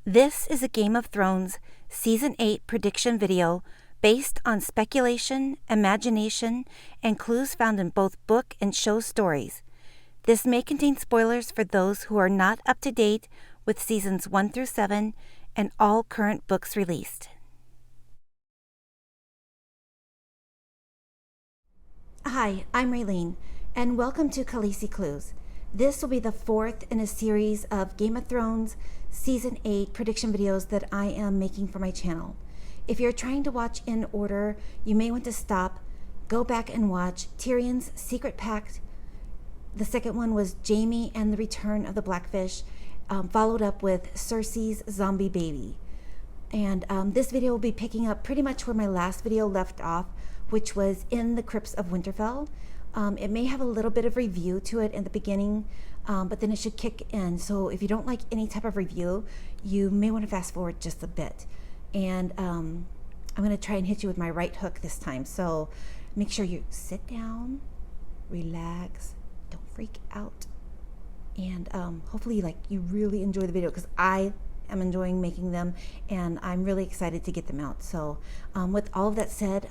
This is a Game of Thrones Season 8 prediction video based on speculation, imagination, and clues found in both book and show stories. This may contain spoilers for those who are not up to date with Seasons 1 through 7 and all current books released. Hi, I'm Raylene, and welcome to Khaleesi Clues. This will be the fourth in a series of Game of Thrones Season 8 prediction videos that I am making for my channel. If you're trying to watch in order, you may want to stop, go back and watch Tyrion's Secret Pact. The second one was Jaime and the Return of the Blackfish, followed up with Cersei's Zombie Baby. And this video will be picking up pretty much where my last video left off, which was in the Crypts of Winterfell. It may have a little bit of review to it in the beginning, but then it should kick in. So if you don't like any type of review, you may want to fast forward just a bit. And I'm going to try and hit you with my right hook this time. So make sure you sit down, relax, don't freak out, and hopefully you really enjoy the video, because I am enjoying making them and I'm really excited to get them out. So with all of that said,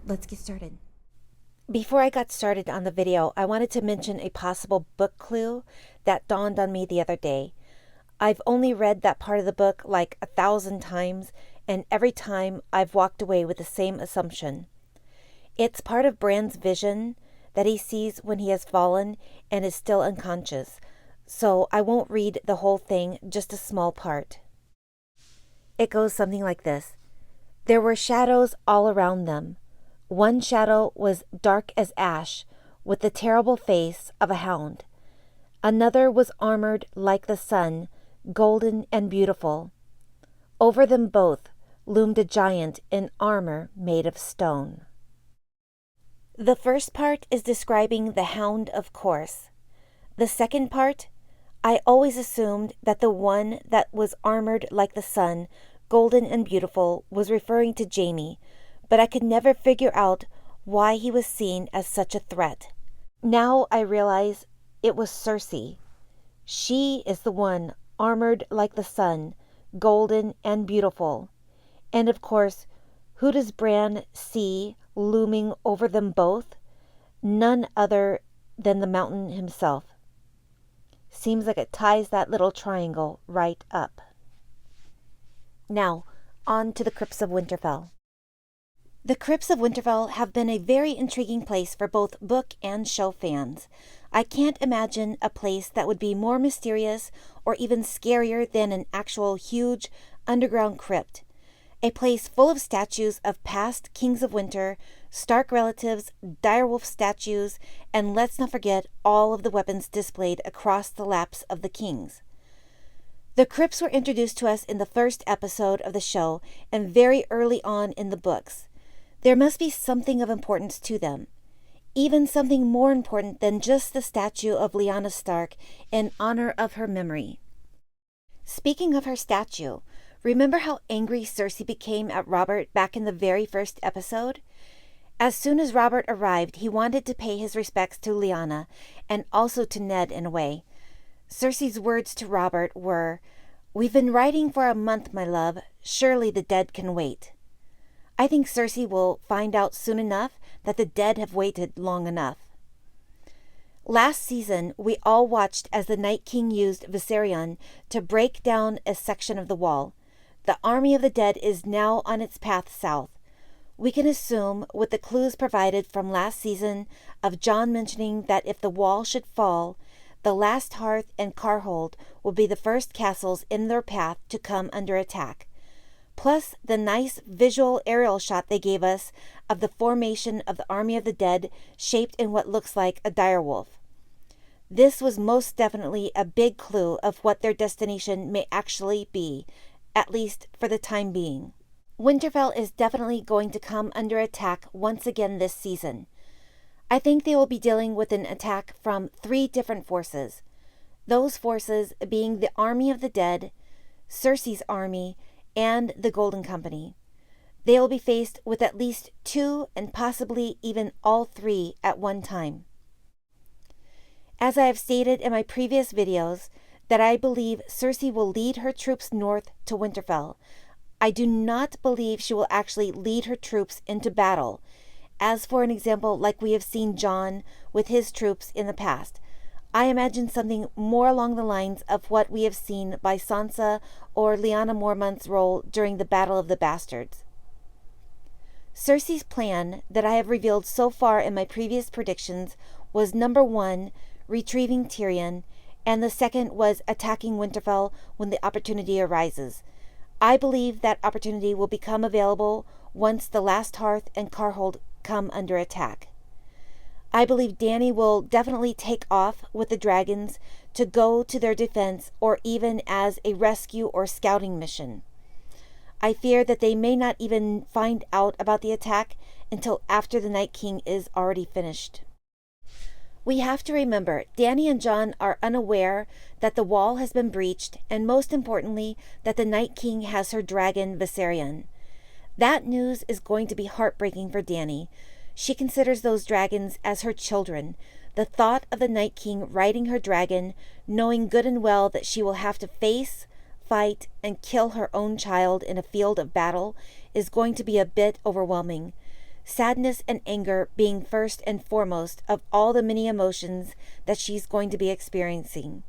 let's get started. Before I got started on the video, I wanted to mention a possible book clue that dawned on me the other day. I've only read that part of the book like 1,000 times, and every time I've walked away with the same assumption. It's part of Bran's vision that he sees when he has fallen and is still unconscious, so I won't read the whole thing, just a small part. It goes something like this. There were shadows all around them. One shadow was dark as ash, with the terrible face of a hound. Another was armored like the sun, golden and beautiful. Over them both loomed a giant in armor made of stone. The first part is describing the hound, of course. The second part, I always assumed that the one that was armored like the sun, golden and beautiful, was referring to Jaime, but I could never figure out why he was seen as such a threat. Now I realize it was Cersei. She is the one armored like the sun, golden and beautiful. And of course, who does Bran see looming over them both? None other than the mountain himself. Seems like it ties that little triangle right up. Now, on to the Crypts of Winterfell. The Crypts of Winterfell have been a very intriguing place for both book and show fans. I can't imagine a place that would be more mysterious or even scarier than an actual huge underground crypt. A place full of statues of past Kings of Winter, Stark relatives, direwolf statues, and let's not forget all of the weapons displayed across the laps of the kings. The crypts were introduced to us in the first episode of the show and very early on in the books. There must be something of importance to them, even something more important than just the statue of Lyanna Stark in honor of her memory. Speaking of her statue, remember how angry Cersei became at Robert back in the very first episode? As soon as Robert arrived, he wanted to pay his respects to Lyanna, and also to Ned in a way. Cersei's words to Robert were, "We've been riding for a month, my love. Surely the dead can wait." I think Cersei will find out soon enough that the dead have waited long enough. Last season, we all watched as the Night King used Viserion to break down a section of the wall. The army of the dead is now on its path south. We can assume, with the clues provided from last season of Jon mentioning that if the wall should fall, the Last Hearth and Carhold will be the first castles in their path to come under attack. Plus the nice visual aerial shot they gave us of the formation of the army of the dead shaped in what looks like a direwolf. This was most definitely a big clue of what their destination may actually be, at least for the time being. Winterfell is definitely going to come under attack once again this season. I think they will be dealing with an attack from 3 different forces. Those forces being the army of the dead, Cersei's army, and the Golden Company. They will be faced with at least 2 and possibly even all 3 at one time. As I have stated in my previous videos, that I believe Cersei will lead her troops north to Winterfell. I do not believe she will actually lead her troops into battle, as for an example like we have seen Jon with his troops in the past. I imagine something more along the lines of what we have seen by Sansa or Lyanna Mormont's role during the Battle of the Bastards. Cersei's plan that I have revealed so far in my previous predictions was number 1, retrieving Tyrion, and the second was attacking Winterfell when the opportunity arises. I believe that opportunity will become available once the Last Hearth and Carhold come under attack. I believe Dany will definitely take off with the dragons to go to their defense or even as a rescue or scouting mission. I fear that they may not even find out about the attack until after the Night King is already finished. We have to remember, Dany and Jon are unaware that the wall has been breached, and most importantly, that the Night King has her dragon Viserion. That news is going to be heartbreaking for Dany. She considers those dragons as her children. The thought of the Night King riding her dragon, knowing good and well that she will have to face, fight, and kill her own child in a field of battle, is going to be a bit overwhelming. Sadness and anger being first and foremost of all the many emotions that she's going to be experiencing.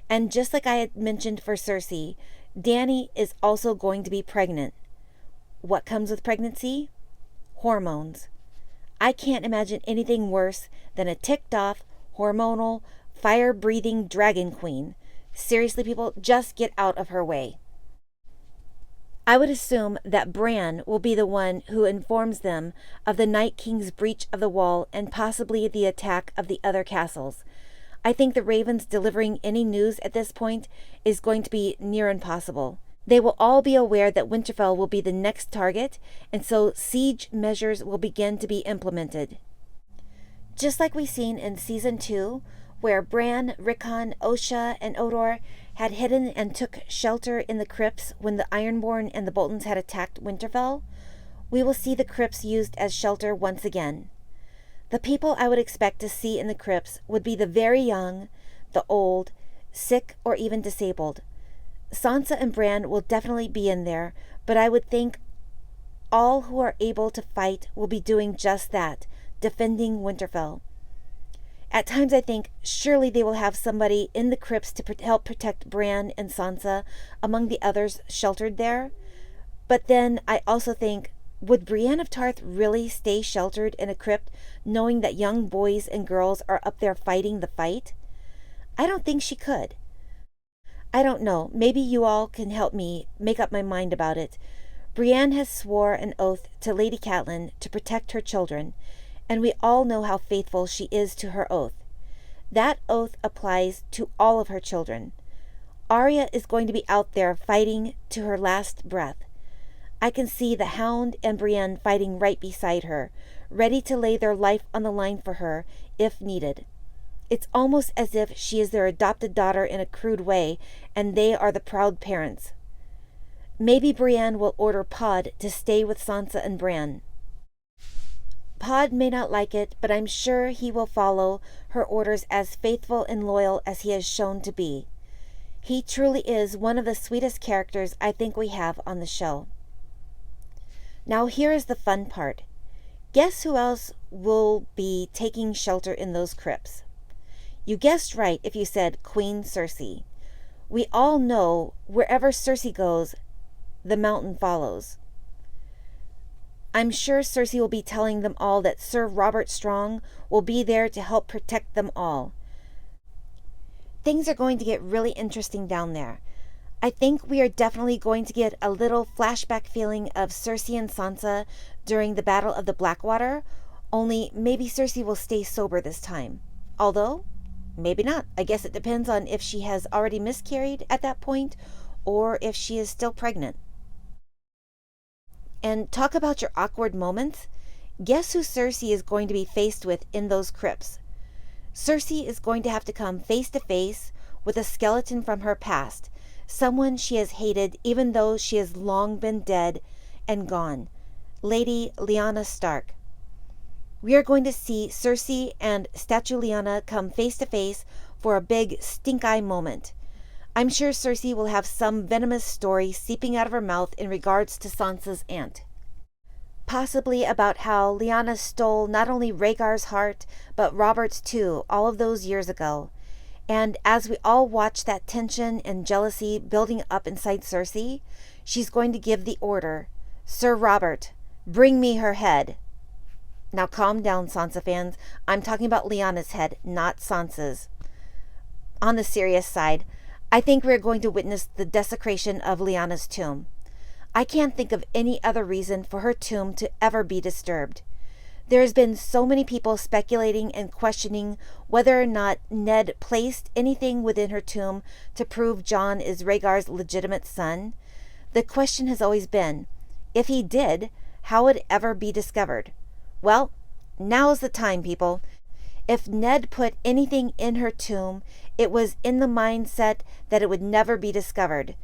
And just like I had mentioned for Cersei, Dany is also going to be pregnant. What comes with pregnancy? Hormones. I can't imagine anything worse than a ticked-off, hormonal, fire-breathing dragon queen. Seriously, people, just get out of her way. I would assume that Bran will be the one who informs them of the Night King's breach of the wall and possibly the attack of the other castles. I think the Ravens delivering any news at this point is going to be near impossible. They will all be aware that Winterfell will be the next target, and so siege measures will begin to be implemented. Just like we've seen in Season 2, where Bran, Rickon, Osha, and Odor had hidden and took shelter in the crypts when the Ironborn and the Boltons had attacked Winterfell, we will see the crypts used as shelter once again. The people I would expect to see in the crypts would be the very young, the old, sick, or even disabled. Sansa and Bran will definitely be in there, but I would think all who are able to fight will be doing just that, defending Winterfell. At times I think surely they will have somebody in the crypts to help protect Bran and Sansa among the others sheltered there. But then I also think, would Brienne of Tarth really stay sheltered in a crypt knowing that young boys and girls are up there fighting the fight? I don't think she could. I don't know. Maybe you all can help me make up my mind about it. Brienne has swore an oath to Lady Catelyn to protect her children, and we all know how faithful she is to her oath. That oath applies to all of her children. Aria is going to be out there fighting to her last breath. I can see the Hound and Brienne fighting right beside her, ready to lay their life on the line for her if needed. It's almost as if she is their adopted daughter in a crude way, and they are the proud parents. Maybe Brienne will order Pod to stay with Sansa and Bran. Pod may not like it, but I'm sure he will follow her orders as faithful and loyal as he has shown to be. He truly is one of the sweetest characters I think we have on the show. Now here is the fun part. Guess who else will be taking shelter in those crypts? You guessed right if you said Queen Cersei. We all know wherever Cersei goes, the mountain follows. I'm sure Cersei will be telling them all that Sir Robert Strong will be there to help protect them all. Things are going to get really interesting down there. I think we are definitely going to get a little flashback feeling of Cersei and Sansa during the Battle of the Blackwater, only maybe Cersei will stay sober this time. Although, maybe not. I guess it depends on if she has already miscarried at that point or if she is still pregnant. And talk about your awkward moments. Guess who Cersei is going to be faced with in those crypts? Cersei is going to have to come face to face with a skeleton from her past, someone she has hated even though she has long been dead and gone, Lady Lyanna Stark. We are going to see Cersei and Statue Lyanna come face to face for a big stink-eye moment. I'm sure Cersei will have some venomous story seeping out of her mouth in regards to Sansa's aunt. Possibly about how Lyanas stole not only Rhaegar's heart, but Robert's too, all of those years ago. And as we all watch that tension and jealousy building up inside Cersei, she's going to give the order, "Sir Robert, bring me her head." Now calm down, Sansa fans. I'm talking about Lyanna's head, not Sansa's. On the serious side, I think we're going to witness the desecration of Lyanas Tomb. I can't think of any other reason for her tomb to ever be disturbed. There has been so many people speculating and questioning whether or not Ned placed anything within her tomb to prove Jon is Rhaegar's legitimate son. The question has always been, if he did, how would it ever be discovered? Well, now is the time, people. If Ned put anything in her tomb, it was in the mindset that it would never be discovered.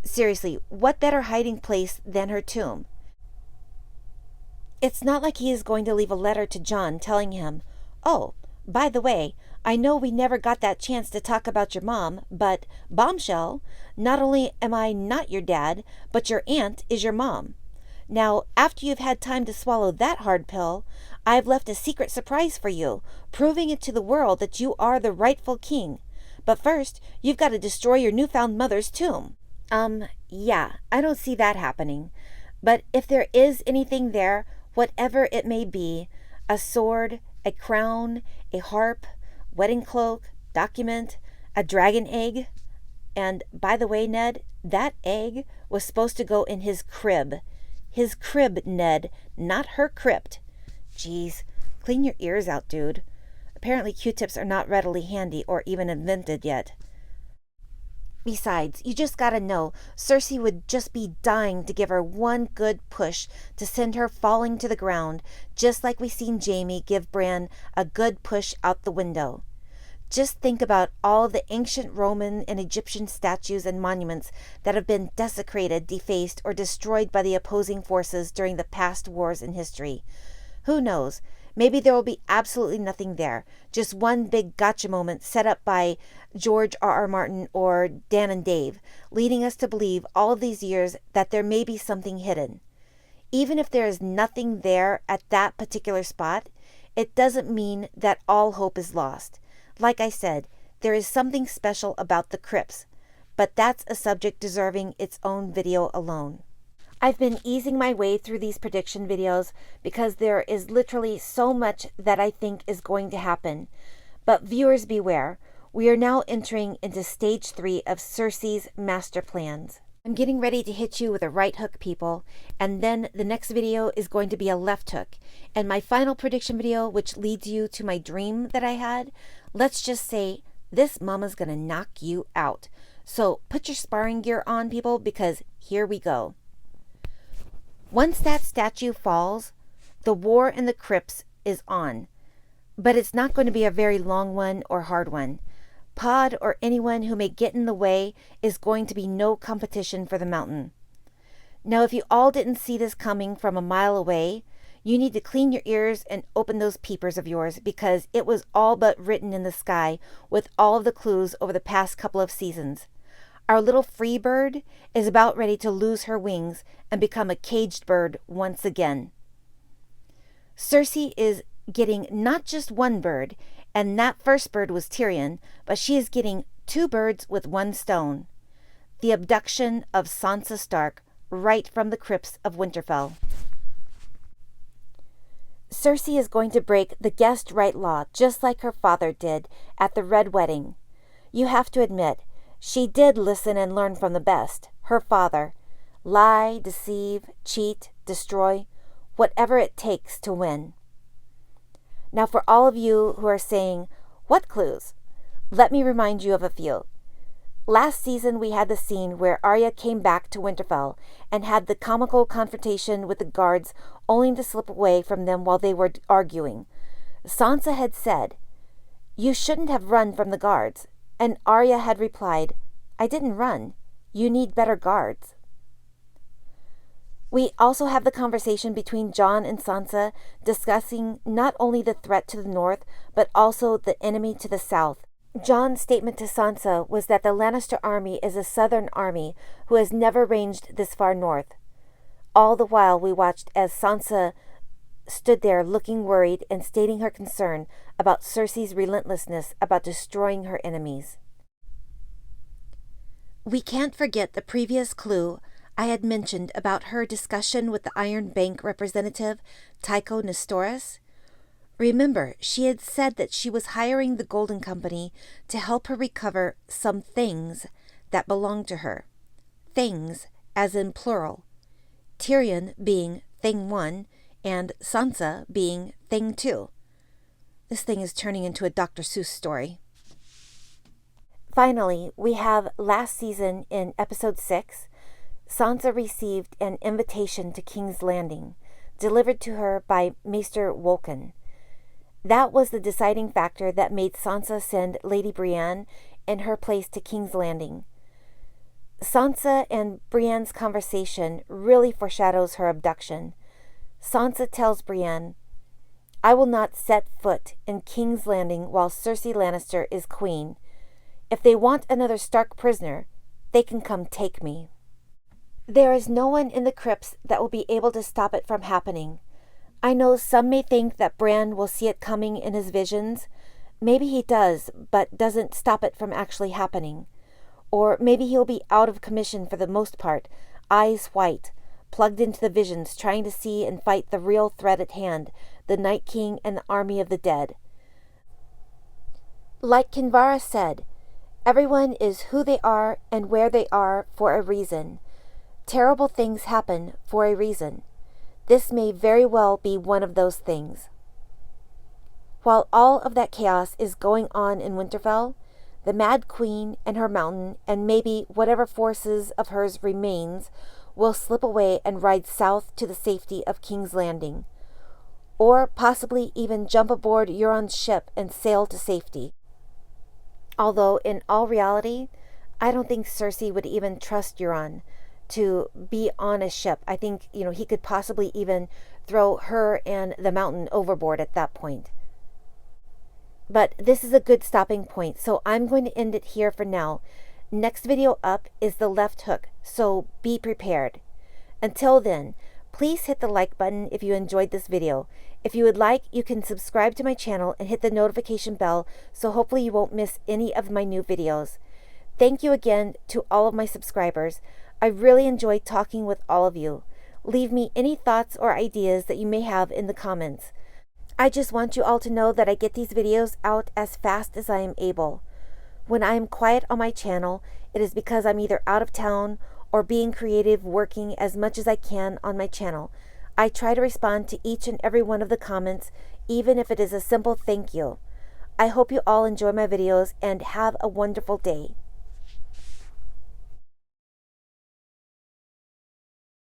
Seriously, what better hiding place than her tomb? It's not like he is going to leave a letter to Jon telling him, "Oh, by the way, I know we never got that chance to talk about your mom, but bombshell, not only am I not your dad, but your aunt is your mom. Now, after you've had time to swallow that hard pill, I've left a secret surprise for you, proving it to the world that you are the rightful king. But first, you've got to destroy your newfound mother's tomb." Yeah, I don't see that happening. But if there is anything there, whatever it may be, a sword, a crown, a harp, wedding cloak, document, a dragon egg. And by the way, Ned, that egg was supposed to go in his crib. His crib, Ned, not her crypt. Jeez, clean your ears out, dude. Apparently Q-tips are not readily handy or even invented yet. Besides, you just gotta know, Cersei would just be dying to give her one good push to send her falling to the ground, just like we seen Jaime give Bran a good push out the window. Just think about all the ancient Roman and Egyptian statues and monuments that have been desecrated, defaced, or destroyed by the opposing forces during the past wars in history. Who knows? Maybe there will be absolutely nothing there, just one big gotcha moment set up by George R.R. Martin or Dan and Dave, leading us to believe all of these years that there may be something hidden. Even if there is nothing there at that particular spot, it doesn't mean that all hope is lost. Like I said, there is something special about the crypts, but that's a subject deserving its own video alone. I've been easing my way through these prediction videos because there is literally so much that I think is going to happen. But viewers beware, we are now entering into stage 3 of Cersei's master plans. I'm getting ready to hit you with a right hook, people, and then the next video is going to be a left hook. And my final prediction video, which leads you to my dream that I had, let's just say this mama's gonna knock you out. So put your sparring gear on, people, because here we go. Once that statue falls, the war in the crypts is on. But it's not going to be a very long one or hard one. Pod or anyone who may get in the way is going to be no competition for the mountain. Now, if you all didn't see this coming from a mile away, you need to clean your ears and open those peepers of yours, because it was all but written in the sky with all of the clues over the past couple of seasons. Our little free bird is about ready to lose her wings and become a caged bird once again. Cersei is getting not just one bird, and that first bird was Tyrion, but she is getting 2 birds with 1 stone. The abduction of Sansa Stark right from the Crypts of Winterfell. Cersei is going to break the guest right law just like her father did at the Red Wedding. You have to admit, she did listen and learn from the best, her father. Lie, deceive, cheat, destroy, whatever it takes to win. Now, for all of you who are saying, what clues? Let me remind you of a few. Last season, we had the scene where Aria came back to Winterfell and had the comical confrontation with the guards, only to slip away from them while they were arguing. Sansa had said, "You shouldn't have run from the guards." And Aria had replied, "I didn't run. You need better guards." We also have the conversation between Jon and Sansa discussing not only the threat to the north, but also the enemy to the south. Jon's statement to Sansa was that the Lannister army is a southern army who has never ranged this far north. All the while we watched as Sansa stood there looking worried and stating her concern about Cersei's relentlessness about destroying her enemies. We can't forget the previous clue I had mentioned about her discussion with the Iron Bank representative, Tycho Nestoris. Remember, she had said that she was hiring the Golden Company to help her recover some things that belonged to her. Things, as in plural. Tyrion being thing 1 and Sansa being thing 2. This thing is turning into a Dr. Seuss story. Finally, we have last season in episode 6, Sansa received an invitation to King's Landing, delivered to her by Maester Wolkan. That was the deciding factor that made Sansa send Lady Brienne in her place to King's Landing. Sansa and Brienne's conversation really foreshadows her abduction. Sansa tells Brienne, "I will not set foot in King's Landing while Cersei Lannister is queen. If they want another Stark prisoner, they can come take me." There is no one in the crypts that will be able to stop it from happening. I know some may think that Bran will see it coming in his visions. Maybe he does, but doesn't stop it from actually happening. Or maybe he'll be out of commission for the most part, eyes white, plugged into the visions, trying to see and fight the real threat at hand, the Night King and the army of the dead. Like Kinvara said, everyone is who they are and where they are for a reason. Terrible things happen for a reason. This may very well be one of those things. While all of that chaos is going on in Winterfell, the Mad Queen and her mountain, and maybe whatever forces of hers remains, will slip away and ride south to the safety of King's Landing, or possibly even jump aboard Euron's ship and sail to safety. Although, in all reality, I don't think Cersei would even trust Euron to be on a ship. I think, he could possibly even throw her and the mountain overboard at that point. But this is a good stopping point, so I'm going to end it here for now. Next video up is the left hook, so be prepared. Until then, please hit the like button if you enjoyed this video. If you would like, you can subscribe to my channel and hit the notification bell, so hopefully you won't miss any of my new videos. Thank you again to all of my subscribers. I really enjoyed talking with all of you. Leave me any thoughts or ideas that you may have in the comments. I just want you all to know that I get these videos out as fast as I am able. When I am quiet on my channel, it is because I'm either out of town or being creative, working as much as I can on my channel. I try to respond to each and every one of the comments, even if it is a simple thank you. I hope you all enjoy my videos and have a wonderful day.